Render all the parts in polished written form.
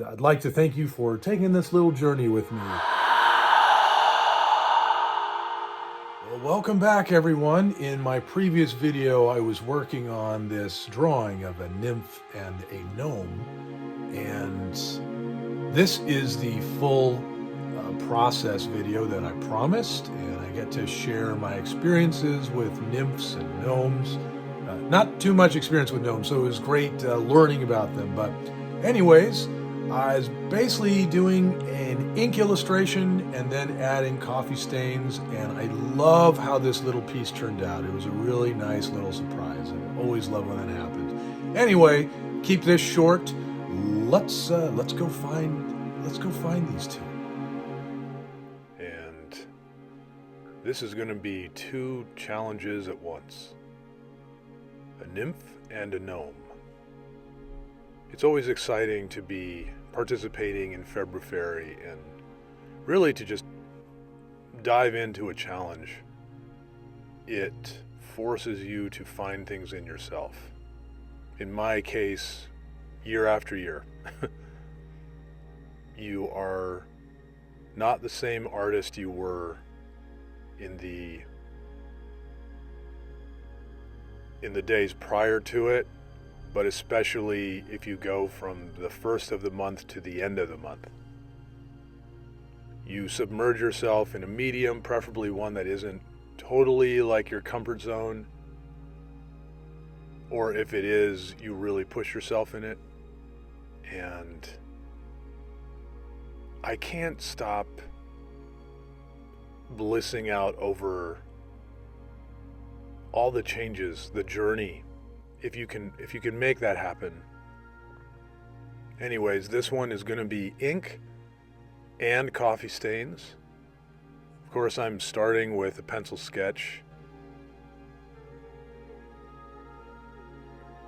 I'd like to thank you for taking this little journey with me. Well, welcome back, everyone. In my previous video, I was working on this drawing of a nymph and a gnome, and this is the full process video that I promised, and I get to share my experiences with nymphs and gnomes. Not too much experience with gnomes, so it was great learning about them. But anyways, I was basically doing an ink illustration and then adding coffee stains, and I love how this little piece turned out. It was a really nice little surprise, and I always love when that happens. Anyway, keep this short. Let's go find these two. And this is going to be two challenges at once. A nymph and a gnome. It's always exciting to be participating in February and really to just dive into a challenge. It forces you to find things in yourself. In my case, year after year. You are not the same artist you were in the days prior to it, but especially if you go from the first of the month to the end of the month. You submerge yourself in a medium, preferably one that isn't totally like your comfort zone, or if it is, you really push yourself in it. And I can't stop blissing out over all the changes, the journey, if you can make that happen. Anyways, this one is going to be ink and coffee stains. Of course, I'm starting with a pencil sketch,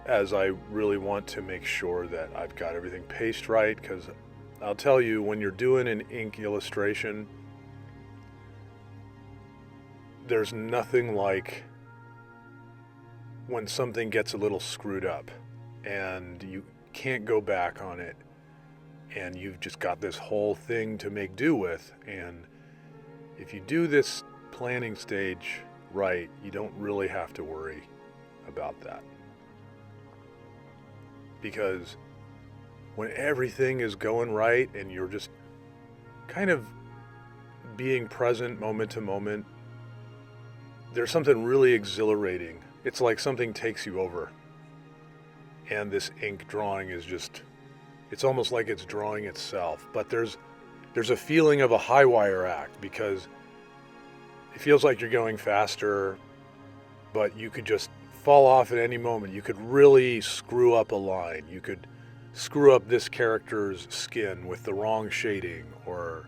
as I really want to make sure that I've got everything paced right, because I'll tell you, when you're doing an ink illustration, there's nothing like when something gets a little screwed up and you can't go back on it, and you've just got this whole thing to make do with. And if you do this planning stage right, you don't really have to worry about that. Because when everything is going right and you're just kind of being present moment to moment, there's something really exhilarating. It's like something takes you over. And this ink drawing is just, it's almost like it's drawing itself. But there's a feeling of a high wire act, because it feels like you're going faster, but you could just fall off at any moment. You could really screw up a line. You could screw up this character's skin with the wrong shading, or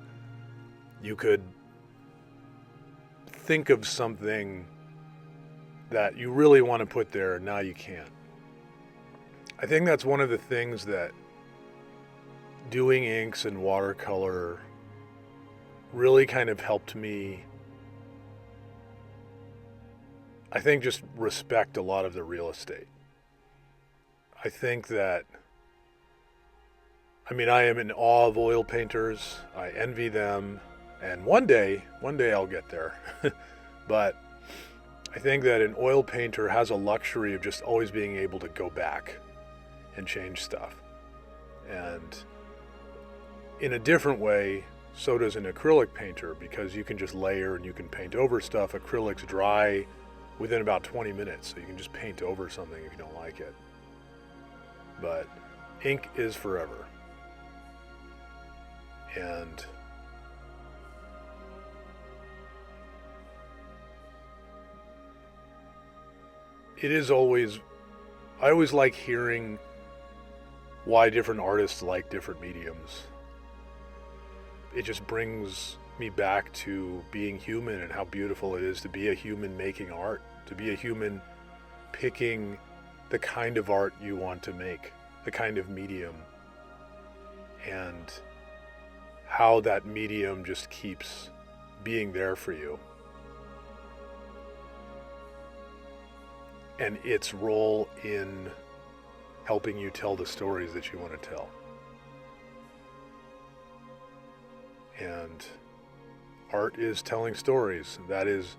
you could think of something that you really want to put there and now you can't. I think that's one of the things that doing inks and watercolor really kind of helped me, I think, just respect a lot of the real estate. I think that, I am in awe of oil painters. I envy them, and one day I'll get there. But I think that an oil painter has a luxury of just always being able to go back and change stuff. And in a different way, so does an acrylic painter, because you can just layer and you can paint over stuff. Acrylics dry within about 20 minutes, so you can just paint over something if you don't like it. But ink is forever. And it is always, I always like hearing why different artists like different mediums. It just brings me back to being human and how beautiful it is to be a human making art, to be a human picking the kind of art you want to make, the kind of medium, and how that medium just keeps being there for you. And its role in helping you tell the stories that you want to tell. And art is telling stories. That is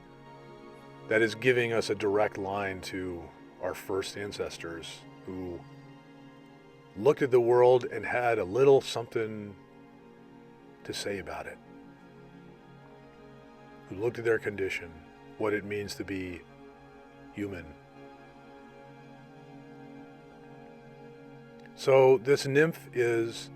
giving us a direct line to our first ancestors who looked at the world and had a little something to say about it. Who looked at their condition, what it means to be human. So this nymph is,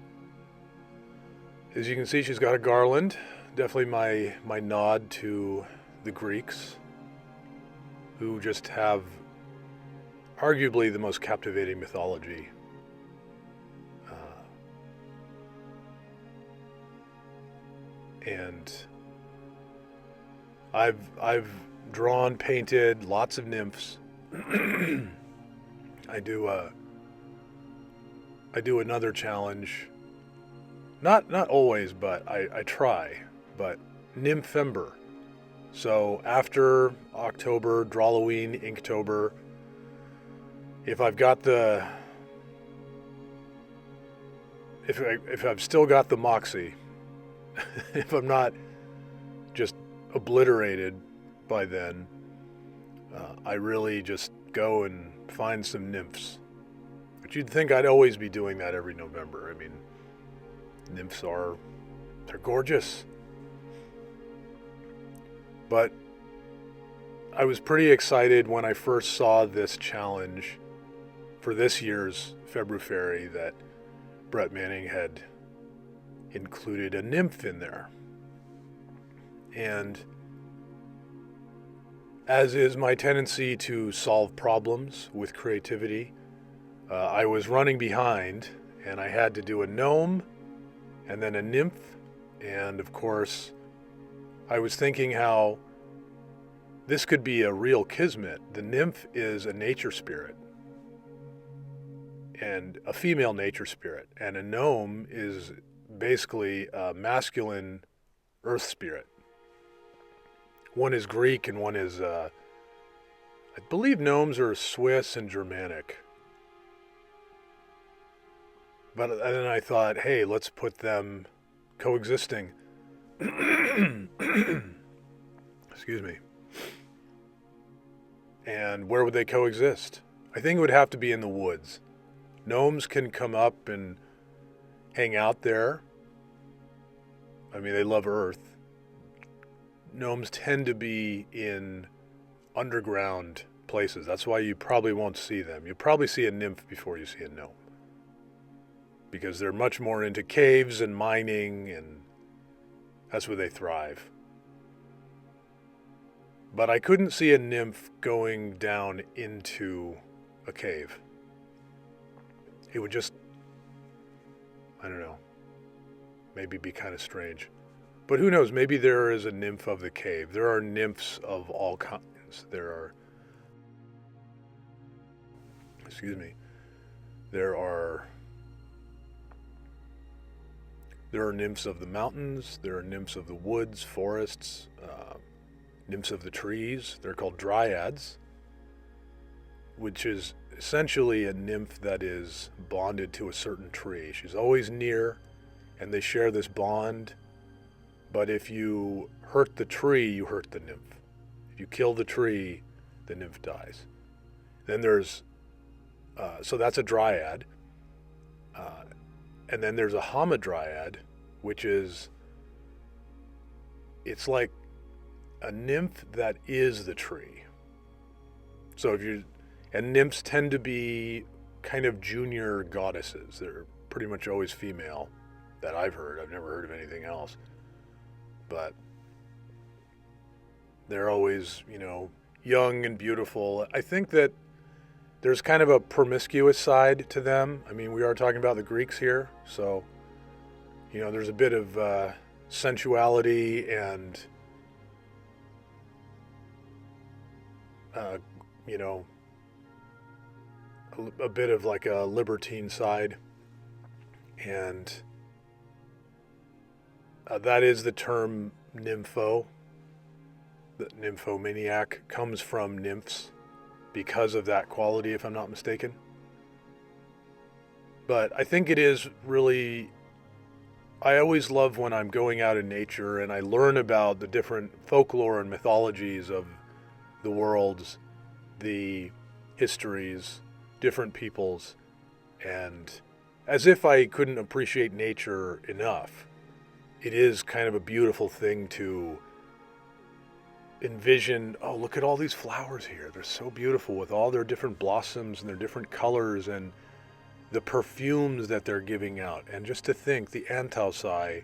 as you can see, she's got a garland. Definitely my nod to the Greeks, who just have arguably the most captivating mythology. And I've drawn, painted lots of nymphs. I do another challenge. Not always, but I try. But Nymphember. So after October, Drawloween, Inktober, if I've got the if I've still got the moxie, if I'm not just obliterated by then, I really just go and find some nymphs. But you'd think I'd always be doing that every November. I mean, nymphs they're gorgeous. But I was pretty excited when I first saw this challenge for this year's February that Brett Manning had included a nymph in there. And as is my tendency to solve problems with creativity, I was running behind and I had to do a gnome and then a nymph. And of course, I was thinking how this could be a real kismet. The nymph is a nature spirit, and a female nature spirit, and a gnome is basically a masculine earth spirit. One is Greek and one is, I believe gnomes are Swiss and Germanic. But then I thought, hey, let's put them coexisting. Excuse me. And where would they coexist? I think it would have to be in the woods. Gnomes can come up and hang out there. I mean, they love earth. Gnomes tend to be in underground places. That's why you probably won't see them. You'll probably see a nymph before you see a gnome, because they're much more into caves and mining, and that's where they thrive. But I couldn't see a nymph going down into a cave. It would just, I don't know, maybe be kind of strange. But who knows, maybe there is a nymph of the cave. There are nymphs of all kinds. There are nymphs of the mountains, there are nymphs of the woods, forests, nymphs of the trees. They're called dryads, which is essentially a nymph that is bonded to a certain tree. She's always near, and they share this bond. But if you hurt the tree, you hurt the nymph. If you kill the tree, the nymph dies. Then there's, so that's a dryad. And then there's a hamadryad, which is, it's like a nymph that is the tree. So and nymphs tend to be kind of junior goddesses. They're pretty much always female, that I've heard. I've never heard of anything else. But they're always, young and beautiful. I think that there's kind of a promiscuous side to them. I mean, we are talking about the Greeks here, so, there's a bit of sensuality and, a bit of like a libertine side. And that is the term nympho. The nymphomaniac comes from nymphs because of that quality, if I'm not mistaken. But I think it is really I always love when I'm going out in nature and I learn about the different folklore and mythologies of the worlds, the histories, different peoples, and as if I couldn't appreciate nature enough, it is kind of a beautiful thing to envision. Oh, look at all these flowers here. They're so beautiful with all their different blossoms and their different colors and the perfumes that they're giving out. And just to think, the Antausai,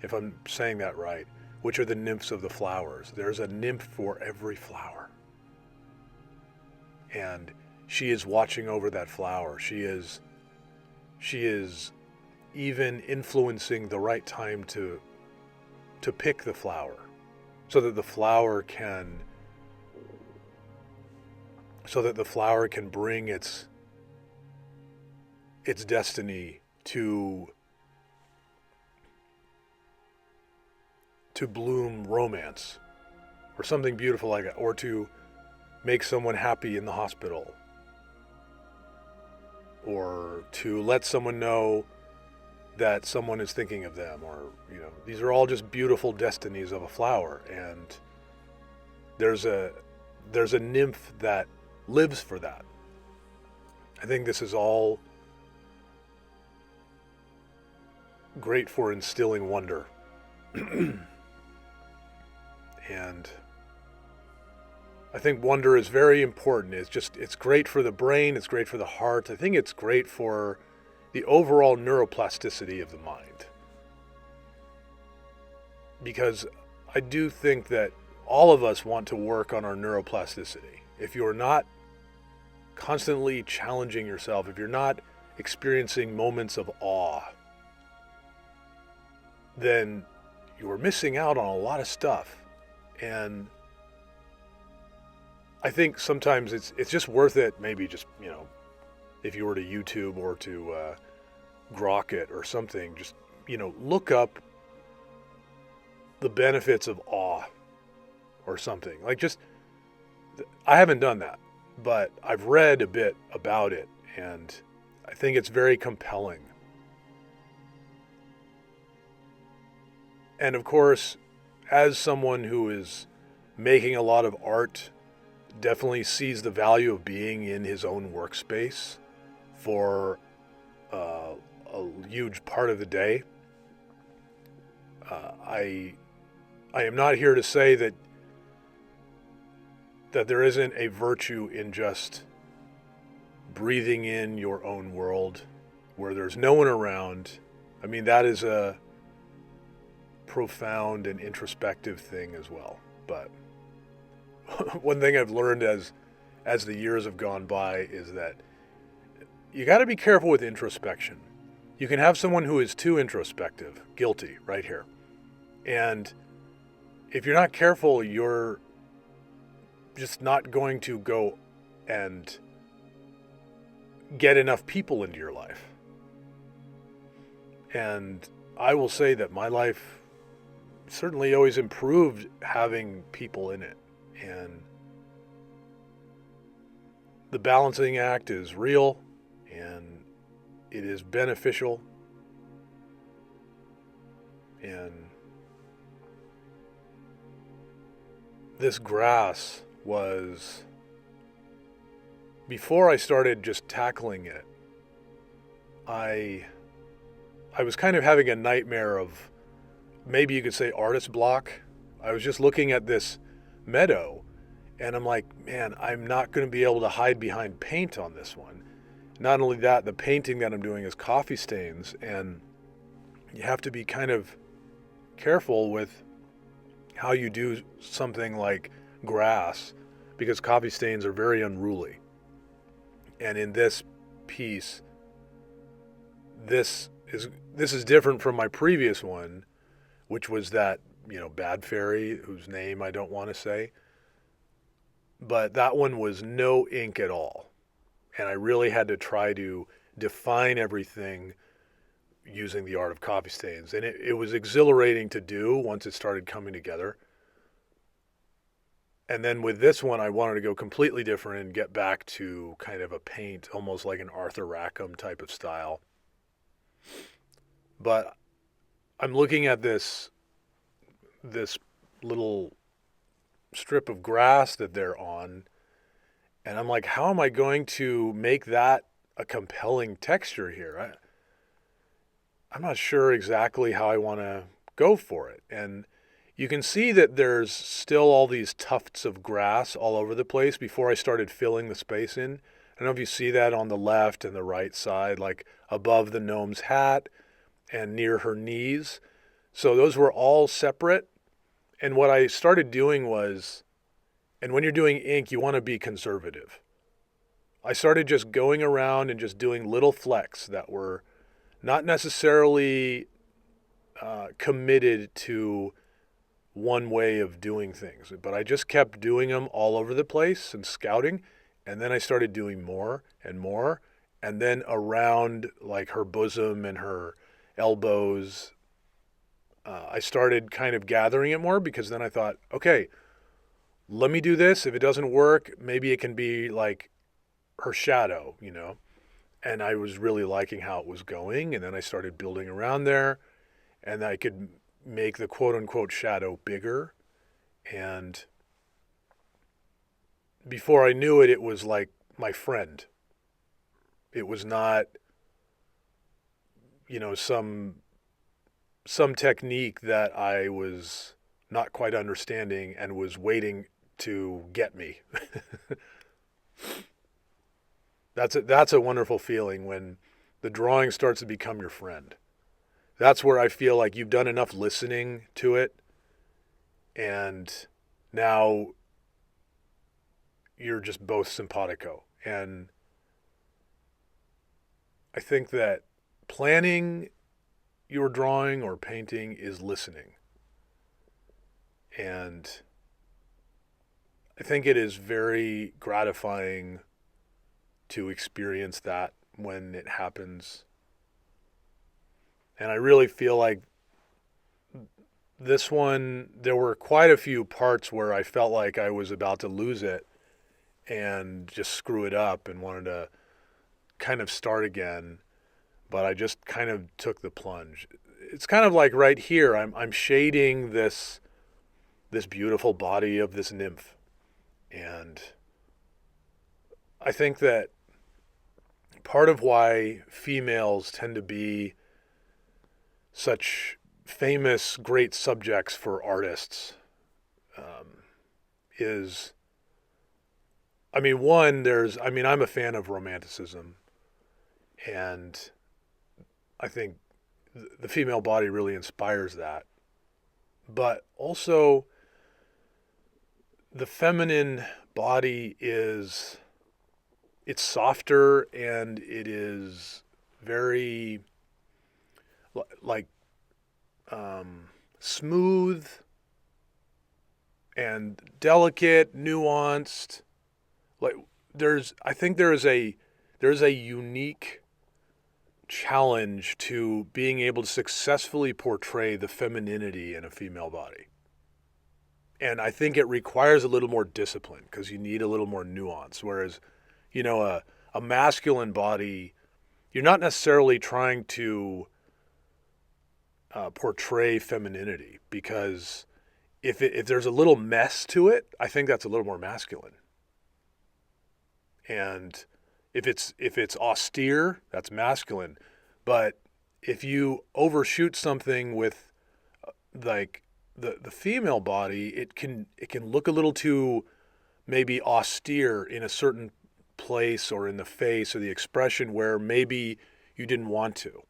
if I'm saying that right, which are the nymphs of the flowers. There's a nymph for every flower. And she is watching over that flower. She is even influencing the right time to pick the flower so that the flower can bring its destiny to bloom romance or something beautiful like that, or to make someone happy in the hospital, or to let someone know that someone is thinking of them, or, these are all just beautiful destinies of a flower. And there's a nymph that lives for that. I think this is all great for instilling wonder. And I think wonder is very important. It's great for the brain, it's great for the heart. I think it's great for the overall neuroplasticity of the mind. Because I do think that all of us want to work on our neuroplasticity. If you're not constantly challenging yourself, if you're not experiencing moments of awe, then you're missing out on a lot of stuff. And I think sometimes it's just worth it, maybe just, if you were to YouTube or to Grok it or something, just, look up the benefits of awe or something. Like, just, I haven't done that, but I've read a bit about it, and I think it's very compelling. And of course, as someone who is making a lot of art, definitely sees the value of being in his own workspace for a huge part of the day. I am not here to say that there isn't a virtue in just breathing in your own world where there's no one around. I mean, that is a profound and introspective thing as well. But one thing I've learned as the years have gone by is that you got to be careful with introspection. You can have someone who is too introspective, guilty right here. And if you're not careful, you're just not going to go and get enough people into your life. And I will say that my life certainly always improved having people in it. And the balancing act is real, and it is beneficial. And this grass was, before I started just tackling it, I was kind of having a nightmare of, maybe you could say, artist block. I was just looking at this meadow and I'm like, man, I'm not going to be able to hide behind paint on this one. Not only that, the painting that I'm doing is coffee stains, and you have to be kind of careful with how you do something like grass, because coffee stains are very unruly. And in this piece, this is different from my previous one, which was that, bad fairy whose name I don't want to say. But that one was no ink at all. And I really had to try to define everything using the art of coffee stains. And it was exhilarating to do once it started coming together. And then with this one, I wanted to go completely different and get back to kind of a paint, almost like an Arthur Rackham type of style. But I'm looking at this little strip of grass that they're on, and I'm like, how am I going to make that a compelling texture here? I'm not sure exactly how I want to go for it. And you can see that there's still all these tufts of grass all over the place before I started filling the space in. I don't know if you see that on the left and the right side, like above the gnome's hat and near her knees. So those were all separate. And what I started doing was, and when you're doing ink, you want to be conservative. I started just going around and just doing little flecks that were not necessarily committed to one way of doing things, but I just kept doing them all over the place and scouting. And then I started doing more and more. And then around like her bosom and her elbows, I started kind of gathering it more, because then I thought, okay, let me do this. If it doesn't work, maybe it can be like her shadow, you know? And I was really liking how it was going. And then I started building around there, and I could make the quote unquote shadow bigger. And before I knew it, it was like my friend. It was not, you know, some technique that I was not quite understanding and was waiting to get me. That's a wonderful feeling when the drawing starts to become your friend. That's where I feel like you've done enough listening to it, and now you're just both simpatico. And I think that planning your drawing or painting is listening. And I think it is very gratifying to experience that when it happens. And I really feel like this one, there were quite a few parts where I felt like I was about to lose it and just screw it up and wanted to kind of start again. But I just kind of took the plunge. It's kind of like right here, I'm shading this beautiful body of this nymph. And I think that part of why females tend to be such famous, great subjects for artists is, I mean, I'm a fan of romanticism, and I think the female body really inspires that. But also, the feminine body it's softer, and it is very like smooth and delicate, nuanced. Like I think there's a unique challenge to being able to successfully portray the femininity in a female body. And I think it requires a little more discipline, because you need a little more nuance. Whereas, you know, a masculine body, you're not necessarily trying to portray femininity, because if there's a little mess to it, I think that's a little more masculine. And if it's austere, that's masculine. But if you overshoot something with like the female body, it can look a little too maybe austere in a certain place or in the face or the expression where maybe you didn't want to.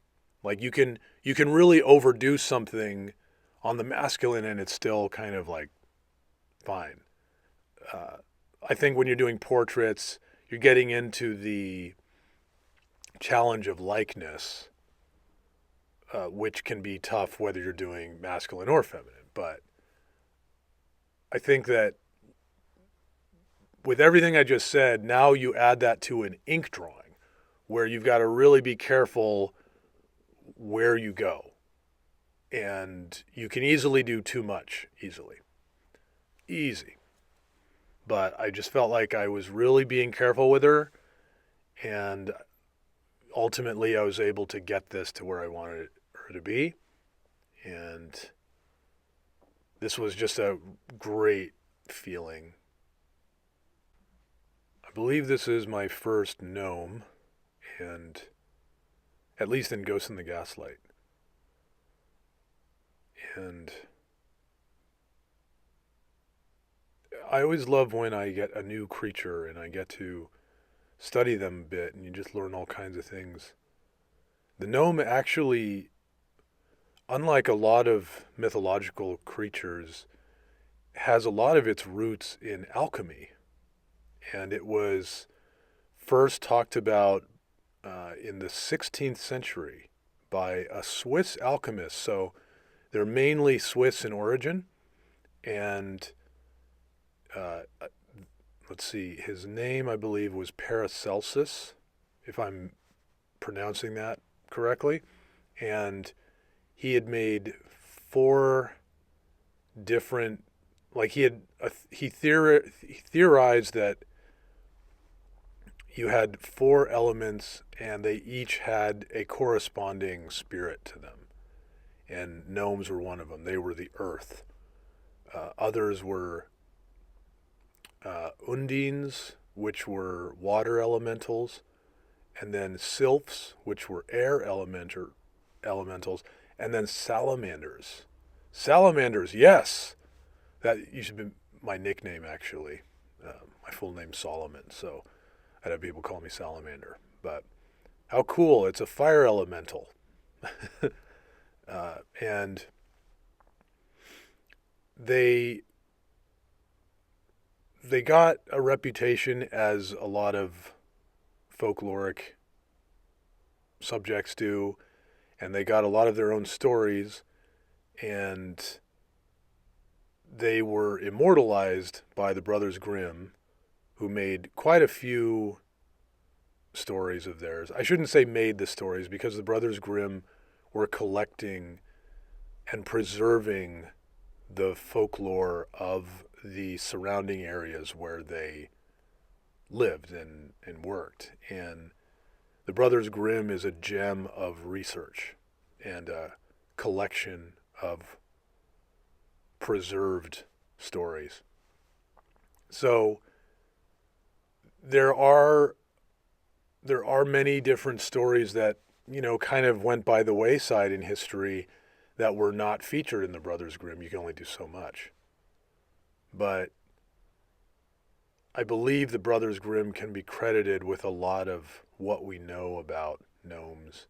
Like you can really overdo something on the masculine and it's still kind of like fine. I think when you're doing portraits, you're getting into the challenge of likeness, which can be tough whether you're doing masculine or feminine. But I think that with everything I just said, now you add that to an ink drawing where you've got to really be careful where you go. And you can easily do too much, easy. But I just felt like I was really being careful with her, and ultimately I was able to get this to where I wanted her to be. And this was just a great feeling. I believe this is my first gnome, and at least in Ghost in the Gaslight. And I always love when I get a new creature and I get to study them a bit and you just learn all kinds of things. The gnome actually, unlike a lot of mythological creatures, has a lot of its roots in alchemy. And it was first talked about in the 16th century by a Swiss alchemist. So they're mainly Swiss in origin. And let's see, his name, I believe, was Paracelsus, if I'm pronouncing that correctly. And he had made 4 different, like he theorized that you had 4 elements and they each had a corresponding spirit to them. And gnomes were one of them. They were the earth. Others were undines, which were water elementals, and then sylphs, which were air elementals, and then salamanders. Salamanders, yes! That used to be my nickname, actually. My full name's Solomon, so I'd have people call me Salamander. But how cool, it's a fire elemental. And they got a reputation, as a lot of folkloric subjects do, and they got a lot of their own stories, and they were immortalized by the Brothers Grimm, who made quite a few stories of theirs. I shouldn't say made the stories, because the Brothers Grimm were collecting and preserving the folklore of the surrounding areas where they lived and worked. And the Brothers Grimm is a gem of research and a collection of preserved stories. So there are many different stories that, kind of went by the wayside in history that were not featured in the Brothers Grimm. You can only do so much. But I believe the Brothers Grimm can be credited with a lot of what we know about gnomes.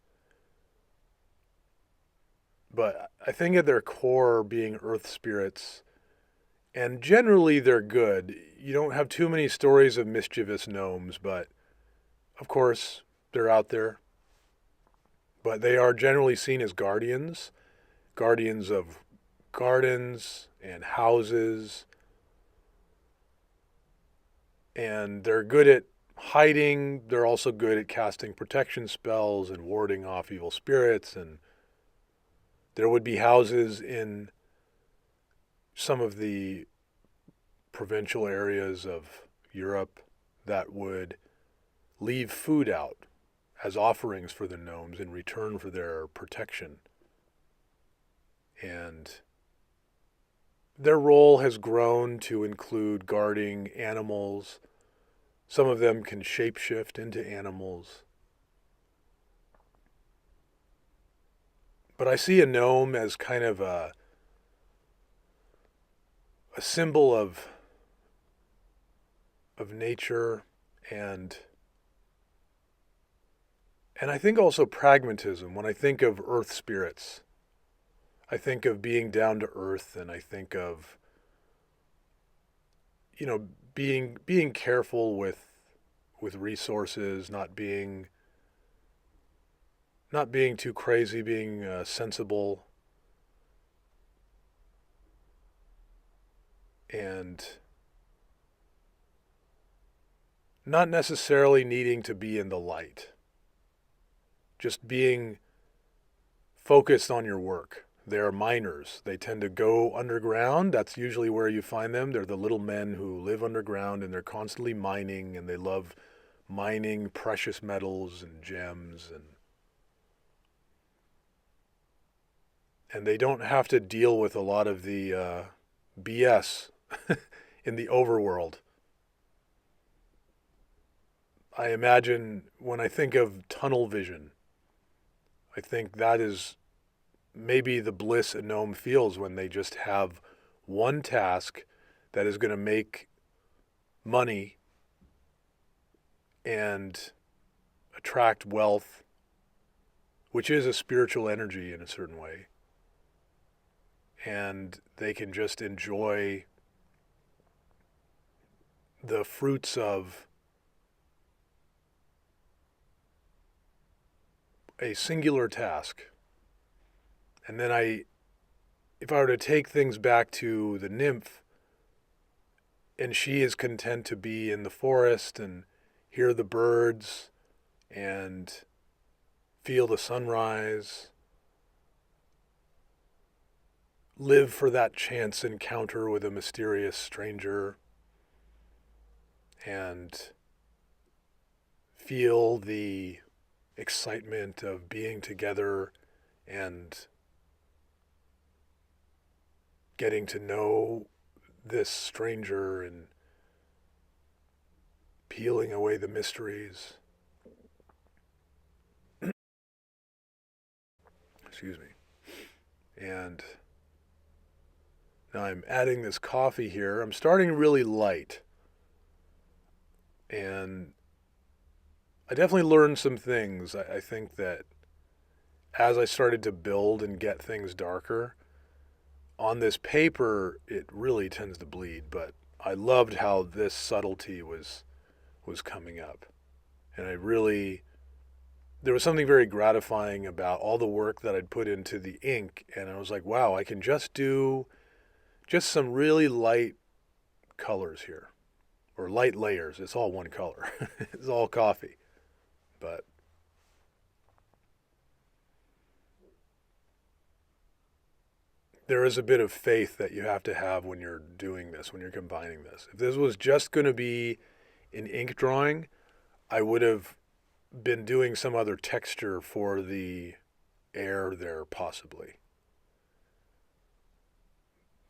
But I think at their core, being earth spirits, and generally they're good. You don't have too many stories of mischievous gnomes, but of course they're out there. But they are generally seen as guardians of gardens and houses. And they're good at hiding. They're also good at casting protection spells and warding off evil spirits. And there would be houses in some of the provincial areas of Europe that would leave food out as offerings for the gnomes in return for their protection. And their role has grown to include guarding animals. Some of them can shapeshift into animals. But I see a gnome as kind of a symbol of nature and I think also pragmatism. When I think of earth spirits, I think of being down to earth, and I think of, being careful with resources, not being too crazy, being sensible, and not necessarily needing to be in the light. Just being focused on your work. They're miners. They tend to go underground. That's usually where you find them. They're the little men who live underground, and they're constantly mining, and they love mining precious metals and gems. and they don't have to deal with a lot of the BS in the overworld. I imagine when I think of tunnel vision, I think that is maybe the bliss a gnome feels when they just have one task that is going to make money and attract wealth, which is a spiritual energy in a certain way. And they can just enjoy the fruits of a singular task. And then if I were to take things back to the nymph, and she is content to be in the forest and hear the birds and feel the sunrise, live for that chance encounter with a mysterious stranger, and feel the excitement of being together and getting to know this stranger and peeling away the mysteries. Excuse me. And now I'm adding this coffee here. I'm starting really light. And I definitely learned some things. I think that as I started to build and get things darker, on this paper, it really tends to bleed, but I loved how this subtlety was coming up. And there was something very gratifying about all the work that I'd put into the ink, and I was like, wow, I can just do just some really light colors here, or light layers. It's all one color. It's all coffee. But there is a bit of faith that you have to have when you're doing this, when you're combining this. If this was just going to be an ink drawing, I would have been doing some other texture for the air there, possibly.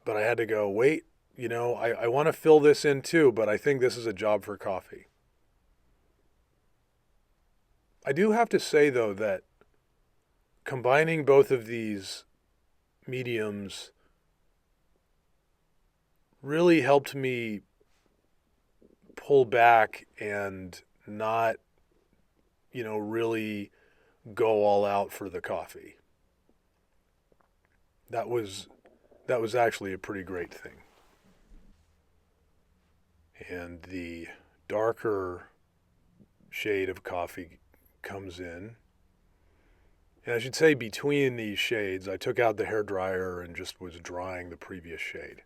But I had to go, wait, I want to fill this in too, but I think this is a job for coffee. I do have to say, though, that combining both of these mediums really helped me pull back and not, really go all out for the coffee. That was actually a pretty great thing. And the darker shade of coffee comes in. And I should say, between these shades, I took out the hairdryer and just was drying the previous shade.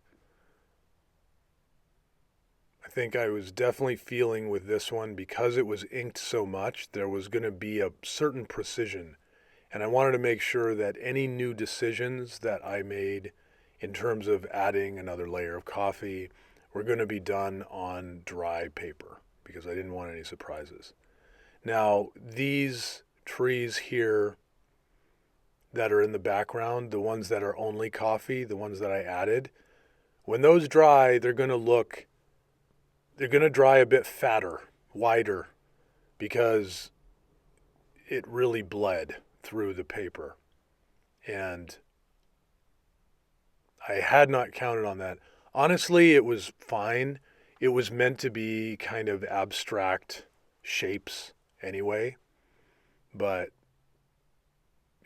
I think I was definitely feeling with this one, because it was inked so much, there was going to be a certain precision. And I wanted to make sure that any new decisions that I made in terms of adding another layer of coffee were going to be done on dry paper, because I didn't want any surprises. Now, these trees here that are in the background, the ones that are only coffee, the ones that I added, when those dry, they're going to dry a bit fatter, wider, because it really bled through the paper. And I had not counted on that. Honestly, it was fine. It was meant to be kind of abstract shapes anyway, but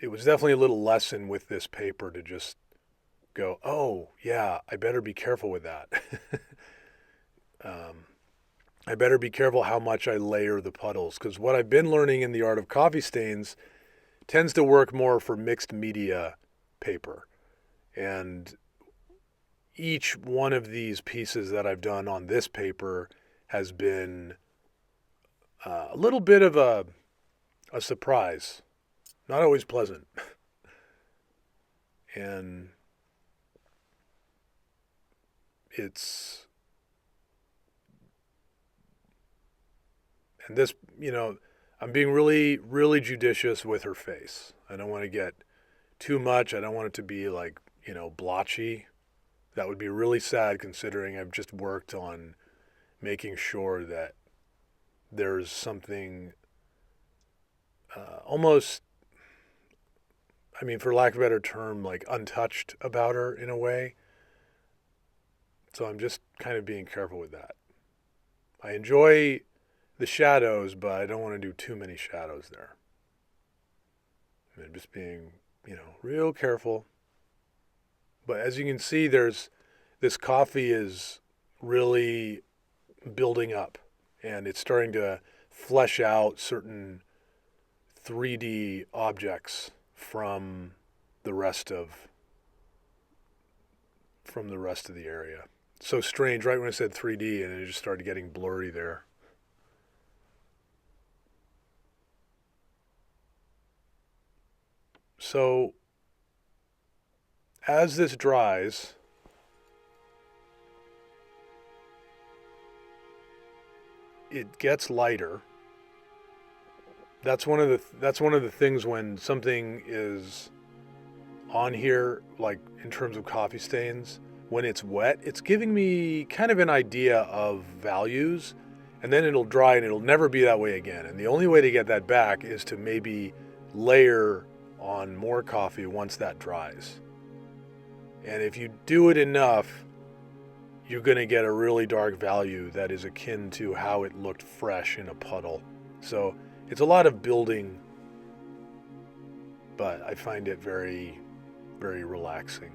it was definitely a little lesson with this paper to just go, oh, yeah, I better be careful with that. I better be careful how much I layer the puddles, because what I've been learning in the art of coffee stains tends to work more for mixed media paper. And each one of these pieces that I've done on this paper has been a little bit of a surprise. Not always pleasant. And this, I'm being really, really judicious with her face. I don't want to get too much. I don't want it to be like, blotchy. That would be really sad considering I've just worked on making sure that there's something almost, for lack of a better term, like untouched about her in a way. So I'm just kind of being careful with that. I enjoy the shadows, but I don't want to do too many shadows there. I'm just being, real careful. But as you can see, this coffee is really building up, and it's starting to flesh out certain 3D objects from the rest of the area. So strange, right when I said 3D, and it just started getting blurry there. So as this dries, it gets lighter. That's one of the things when something is on here, like in terms of coffee stains, when it's wet, it's giving me kind of an idea of values, and then it'll dry and it'll never be that way again. And the only way to get that back is to maybe layer on more coffee once that dries. And if you do it enough, you're going to get a really dark value that is akin to how it looked fresh in a puddle. So it's a lot of building, but I find it very, very relaxing.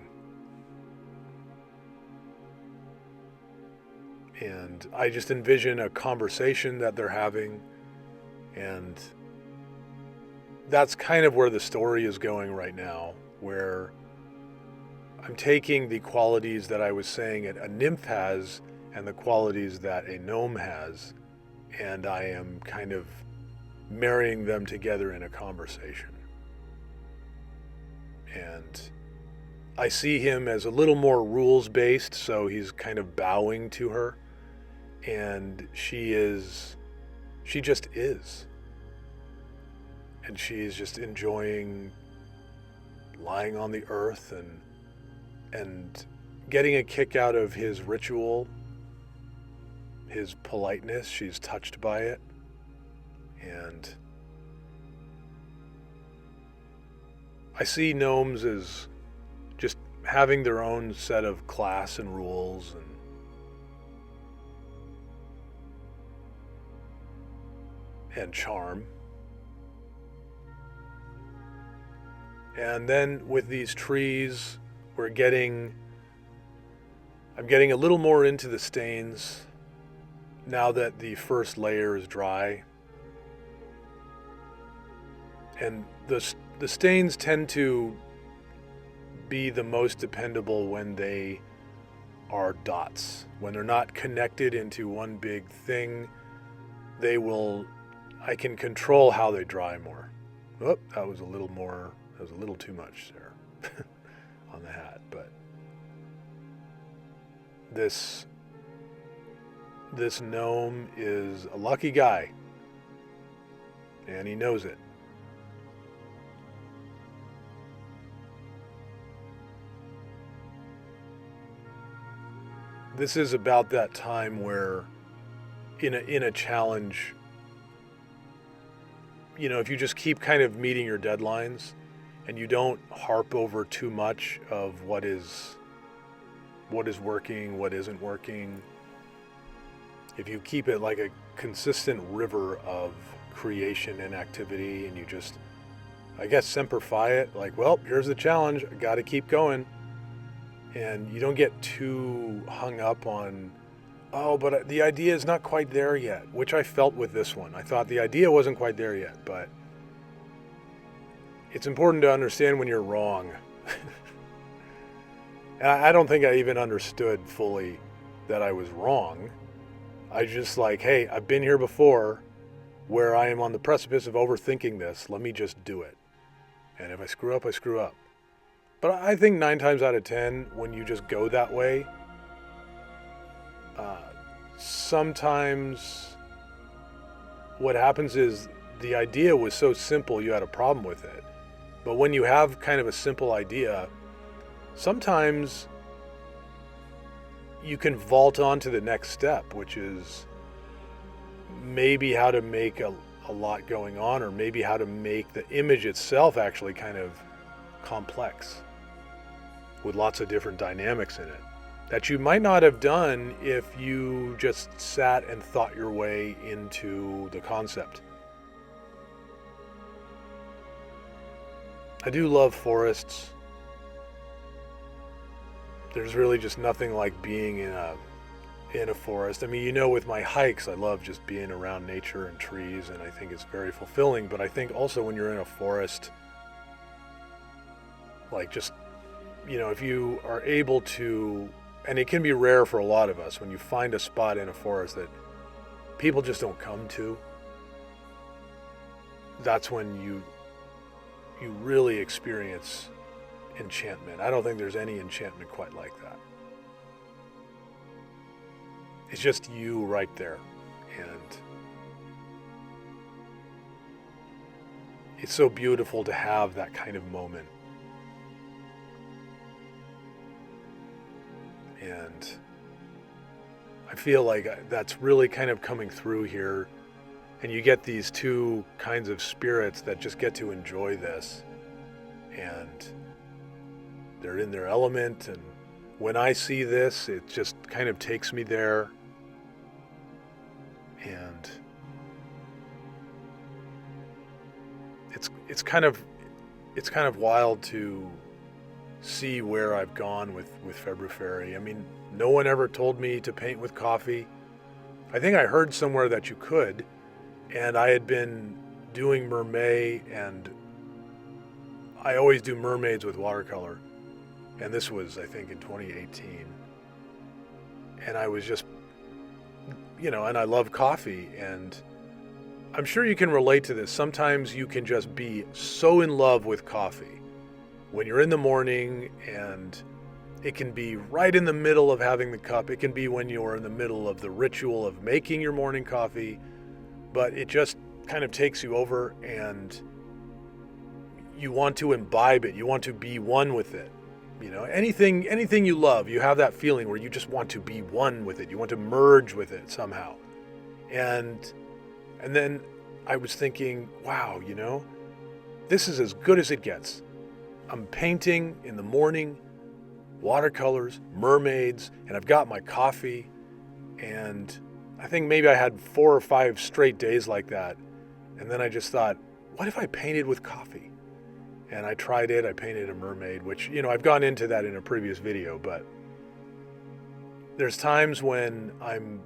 And I just envision a conversation that they're having, and that's kind of where the story is going right now, where I'm taking the qualities that I was saying a nymph has and the qualities that a gnome has, and I am kind of marrying them together in a conversation. And I see him as a little more rules-based, so he's kind of bowing to her, and she just is. And she's just enjoying lying on the earth and getting a kick out of his ritual, his politeness. She's touched by it. And I see gnomes as just having their own set of class and rules and charm. And then with these trees, I'm getting a little more into the stains now that the first layer is dry. And the stains tend to be the most dependable when they are dots. When they're not connected into one big thing, I can control how they dry more. Oh, that was a little too much there on the hat, but this gnome is a lucky guy, and he knows it. This is about that time where in a challenge, if you just keep kind of meeting your deadlines and you don't harp over too much of what is working, what isn't working, if you keep it like a consistent river of creation and activity, and you just, I guess, semper fi it, like, well, here's the challenge, I got to keep going. And you don't get too hung up on, but the idea is not quite there yet, which I felt with this one. I thought the idea wasn't quite there yet, but it's important to understand when you're wrong. And I don't think I even understood fully that I was wrong. I just like, hey, I've been here before where I am on the precipice of overthinking this. Let me just do it. And if I screw up, I screw up. But I think 9 times out of 10, when you just go that way, sometimes what happens is the idea was so simple you had a problem with it. But when you have kind of a simple idea, sometimes you can vault on to the next step, which is maybe how to make a lot going on, or maybe how to make the image itself actually kind of complex with lots of different dynamics in it that you might not have done if you just sat and thought your way into the concept. I do love forests. There's really just nothing like being in a forest. I mean, you know, with my hikes, I love just being around nature and trees, and I think it's very fulfilling. But I think also when you're in a forest, like, just, you know, if you are able to, and it can be rare for a lot of us, when you find a spot in a forest that people just don't come to, that's when you really experience enchantment. I don't think there's any enchantment quite like that. It's just you right there, and it's so beautiful to have that kind of moment. And I feel like that's really kind of coming through here, and you get these two kinds of spirits that just get to enjoy this, and they're in their element, and when I see this, it just kind of takes me there. And it's kind of wild to see where I've gone with February. I mean, no one ever told me to paint with coffee. I think I heard somewhere that you could, and I had been doing mermaid, and I always do mermaids with watercolor. And this was, I think, in 2018. And I was just, you know, and I love coffee, and I'm sure you can relate to this. Sometimes you can just be so in love with coffee when you're in the morning, and it can be right in the middle of having the cup. It can be when you're in the middle of the ritual of making your morning coffee, but it just kind of takes you over, and you want to imbibe it. You want to be one with it. You know, anything you love, you have that feeling where you just want to be one with it. You want to merge with it somehow. And then I was thinking, wow, you know, this is as good as it gets. I'm painting in the morning, watercolors, mermaids, and I've got my coffee. And I think maybe I had 4 or 5 straight days like that. And then I just thought, what if I painted with coffee? And I tried it. I painted a mermaid, which, you know, I've gone into that in a previous video, but there's times when I'm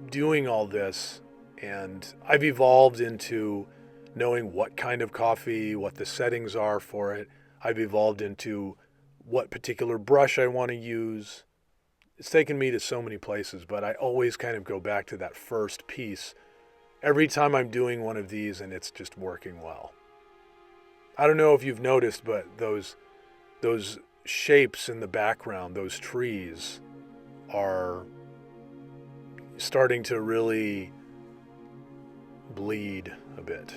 doing all this and I've evolved into knowing what kind of coffee, what the settings are for it. I've evolved into what particular brush I want to use. It's taken me to so many places, but I always kind of go back to that first piece every time I'm doing one of these, and it's just working well. I don't know if you've noticed, but those shapes in the background, those trees, are starting to really bleed a bit.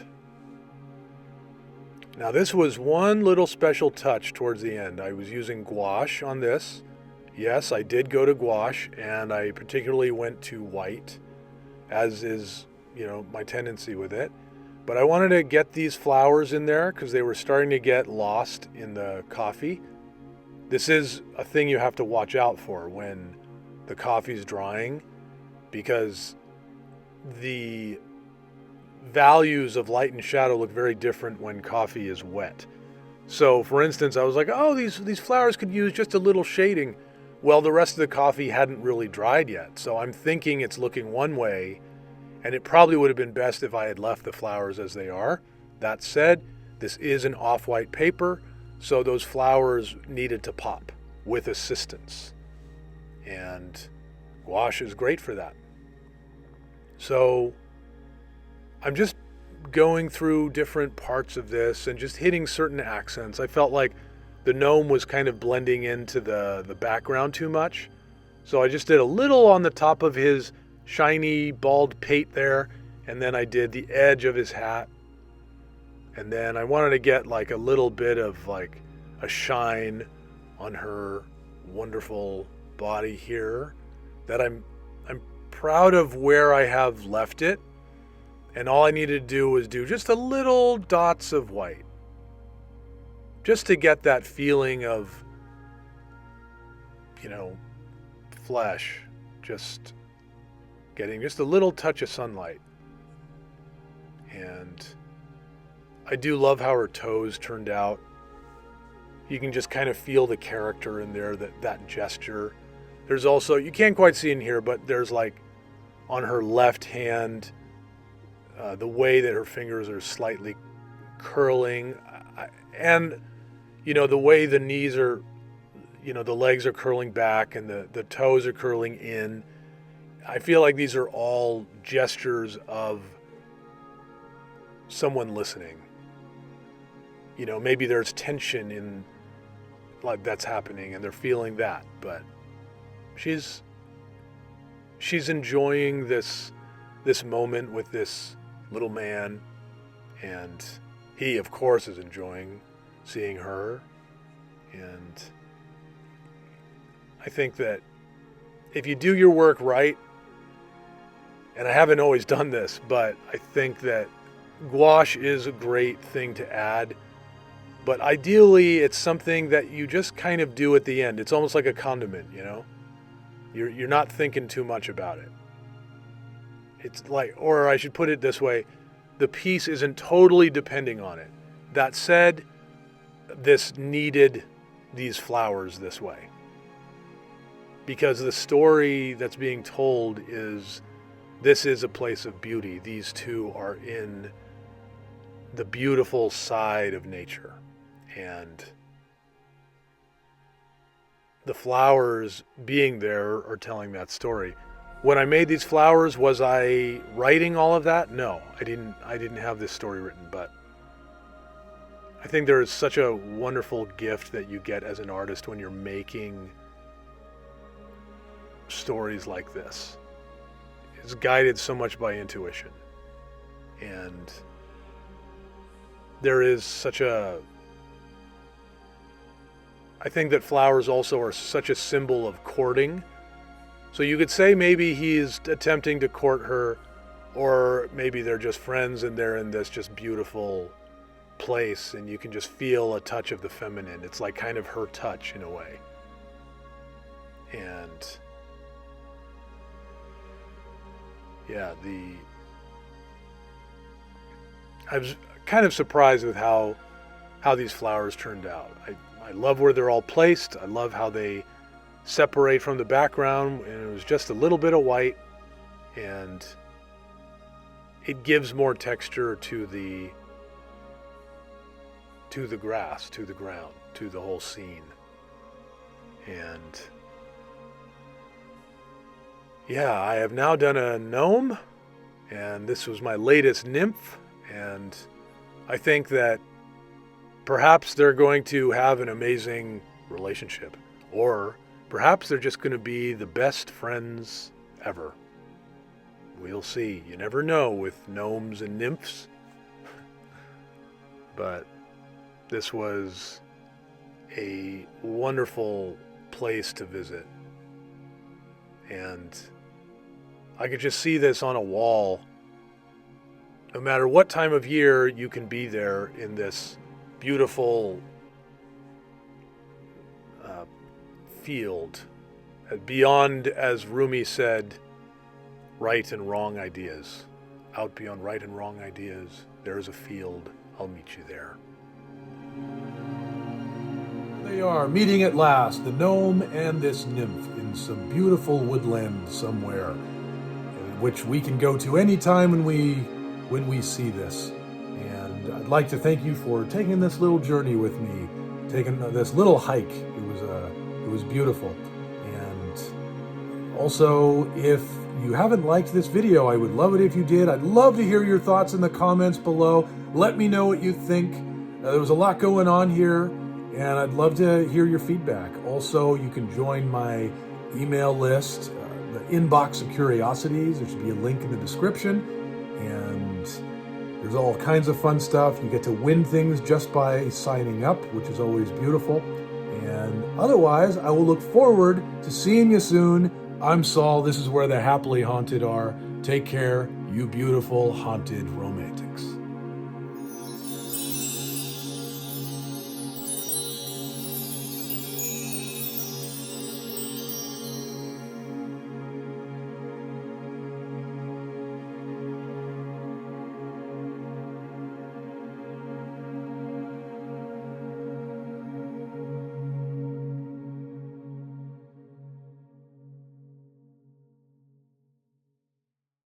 Now, this was one little special touch towards the end. I was using gouache on this. Yes, I did go to gouache, and I particularly went to white, as is, you know, my tendency with it. But I wanted to get these flowers in there because they were starting to get lost in the coffee. This is a thing you have to watch out for when the coffee's drying, because the values of light and shadow look very different when coffee is wet. So, for instance, I was like, oh, these flowers could use just a little shading. Well, the rest of the coffee hadn't really dried yet. So I'm thinking it's looking one way, and it probably would have been best if I had left the flowers as they are. That said, this is an off-white paper, so those flowers needed to pop with assistance. And gouache is great for that. So I'm just going through different parts of this and just hitting certain accents. I felt like the gnome was kind of blending into the background too much. So I just did a little on the top of his shiny bald pate there, and then I did the edge of his hat. And then I wanted to get like a little bit of like a shine on her wonderful body here, that I'm proud of where I have left it. And all I needed to do was do just a little dots of white, just to get that feeling of, flesh, just getting just a little touch of sunlight. And I do love how her toes turned out. You can just kind of feel the character in there, that gesture. There's also, you can't quite see in here, but there's like on her left hand, the way that her fingers are slightly curling, and the way the knees are, the legs are curling back and the toes are curling in. I feel like these are all gestures of someone listening. Maybe there's tension in like that's happening and they're feeling that, but she's enjoying this moment with this little man, and he of course is enjoying seeing her. And I think that if you do your work right, and I haven't always done this, but I think that gouache is a great thing to add. But ideally, it's something that you just kind of do at the end. It's almost like a condiment, You're not thinking too much about it. It's like, or I should put it this way, the piece isn't totally depending on it. That said, this needed these flowers this way, because the story that's being told is, this is a place of beauty. These two are in the beautiful side of nature. And the flowers being there are telling that story. When I made these flowers, was I writing all of that? No, I didn't have this story written, but I think there is such a wonderful gift that you get as an artist when you're making stories like this. It's guided so much by intuition. And there is such I think that flowers also are such a symbol of courting. So you could say maybe he's attempting to court her, or maybe they're just friends and they're in this just beautiful place and you can just feel a touch of the feminine. It's like kind of her touch in a way. And yeah, I was kind of surprised with how these flowers turned out. I love where they're all placed. I love how they separate from the background, and it was just a little bit of white, and it gives more texture to the grass, to the ground, to the whole scene. And yeah, I have now done a gnome, and this was my latest nymph, and I think that perhaps they're going to have an amazing relationship, or perhaps they're just going to be the best friends ever. We'll see. You never know with gnomes and nymphs. But this was a wonderful place to visit. And I could just see this on a wall. No matter what time of year, you can be there in this beautiful field. Beyond, as Rumi said, right and wrong ideas. Out beyond right and wrong ideas, there is a field. I'll meet you there. They are meeting at last, the gnome and this nymph, in some beautiful woodland somewhere, which we can go to anytime when we see this. And I'd like to thank you for taking this little journey with me, taking this little hike. It was beautiful. And also, if you haven't liked this video, I would love it if you did. I'd love to hear your thoughts in the comments below. Let me know what you think. There was a lot going on here, and I'd love to hear your feedback. Also, you can join my email list, the inbox of curiosities. There should be a link in the description. And There's all kinds of fun stuff. You get to win things just by signing up, which is always beautiful. And otherwise, I will look forward to seeing you soon. I'm Saul. This is where the happily haunted are. Take care, you beautiful haunted romantics.